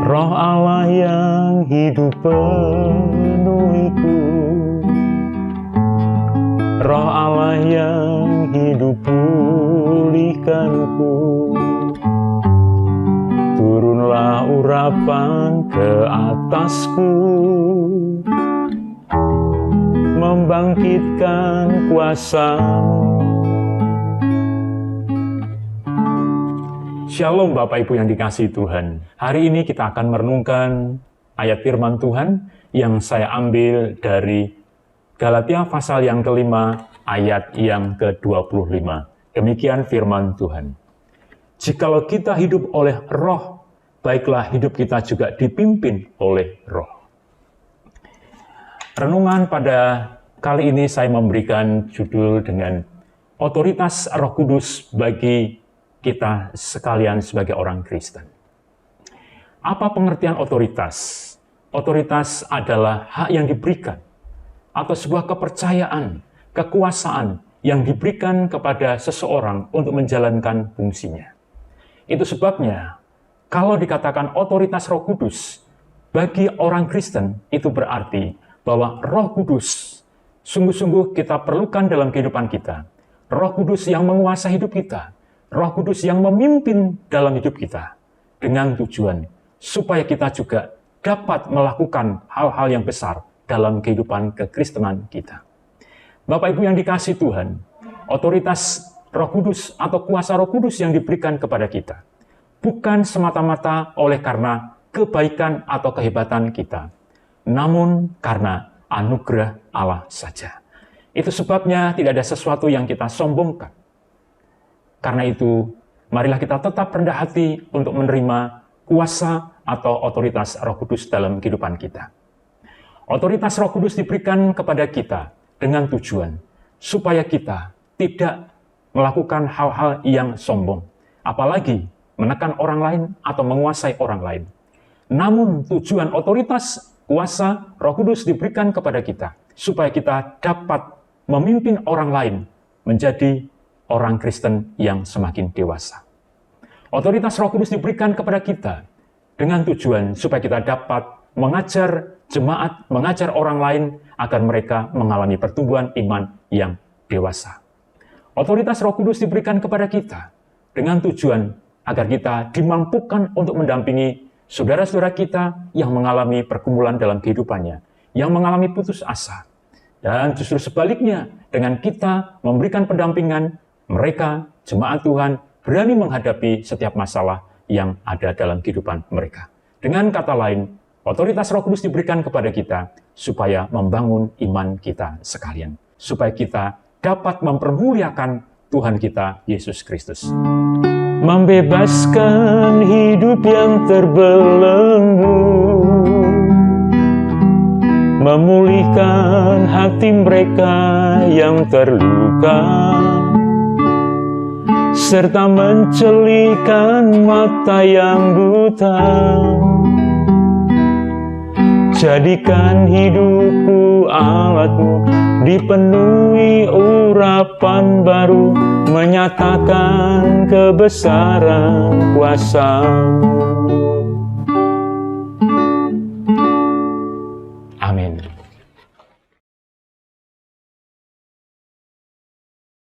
Roh Allah yang hidup penuhiku, Roh Allah yang hidup pulihkanku. Turunlah urapan ke atasku, membangkitkan kuasa-Mu. Shalom Bapak Ibu yang dikasihi Tuhan. Hari ini kita akan merenungkan ayat firman Tuhan yang saya ambil dari Galatia pasal yang kelima, ayat yang ke-25. Demikian firman Tuhan. Jikalau kita hidup oleh roh, baiklah hidup kita juga dipimpin oleh roh. Renungan pada kali ini saya memberikan judul dengan otoritas Roh Kudus bagi kita sekalian sebagai orang Kristen. Apa pengertian otoritas? Otoritas adalah hak yang diberikan atau sebuah kepercayaan, kekuasaan yang diberikan kepada seseorang untuk menjalankan fungsinya. Itu sebabnya kalau dikatakan otoritas Roh Kudus bagi orang Kristen, itu berarti bahwa Roh Kudus sungguh-sungguh kita perlukan dalam kehidupan kita. Roh Kudus yang menguasai hidup kita, Roh Kudus yang memimpin dalam hidup kita, dengan tujuan supaya kita juga dapat melakukan hal-hal yang besar dalam kehidupan kekristenan kita. Bapak Ibu yang dikasihi Tuhan, otoritas Roh Kudus atau kuasa Roh Kudus yang diberikan kepada kita bukan semata-mata oleh karena kebaikan atau kehebatan kita, namun karena anugerah Allah saja. Itu sebabnya tidak ada sesuatu yang kita sombongkan. Karena itu, marilah kita tetap rendah hati untuk menerima kuasa atau otoritas Roh Kudus dalam kehidupan kita. Otoritas Roh Kudus diberikan kepada kita dengan tujuan supaya kita tidak melakukan hal-hal yang sombong, apalagi menekan orang lain atau menguasai orang lain. Namun tujuan otoritas kuasa Roh Kudus diberikan kepada kita supaya kita dapat memimpin orang lain menjadi orang Kristen yang semakin dewasa. Otoritas Roh Kudus diberikan kepada kita dengan tujuan supaya kita dapat mengajar jemaat, mengajar orang lain agar mereka mengalami pertumbuhan iman yang dewasa. Otoritas Roh Kudus diberikan kepada kita dengan tujuan agar kita dimampukan untuk mendampingi saudara-saudara kita yang mengalami pergumulan dalam kehidupannya, yang mengalami putus asa. Dan justru sebaliknya, dengan kita memberikan pendampingan, mereka, jemaat Tuhan, berani menghadapi setiap masalah yang ada dalam kehidupan mereka. Dengan kata lain, otoritas Roh Kudus diberikan kepada kita supaya membangun iman kita sekalian. Supaya kita dapat mempermuliakan Tuhan kita, Yesus Kristus. Membebaskan hidup yang terbelenggu, memulihkan hati mereka yang terluka, serta mencelikan mata yang buta. Jadikan hidupku alatmu, dipenuhi urapan baru, menyatakan kebesaran kuasa-Mu.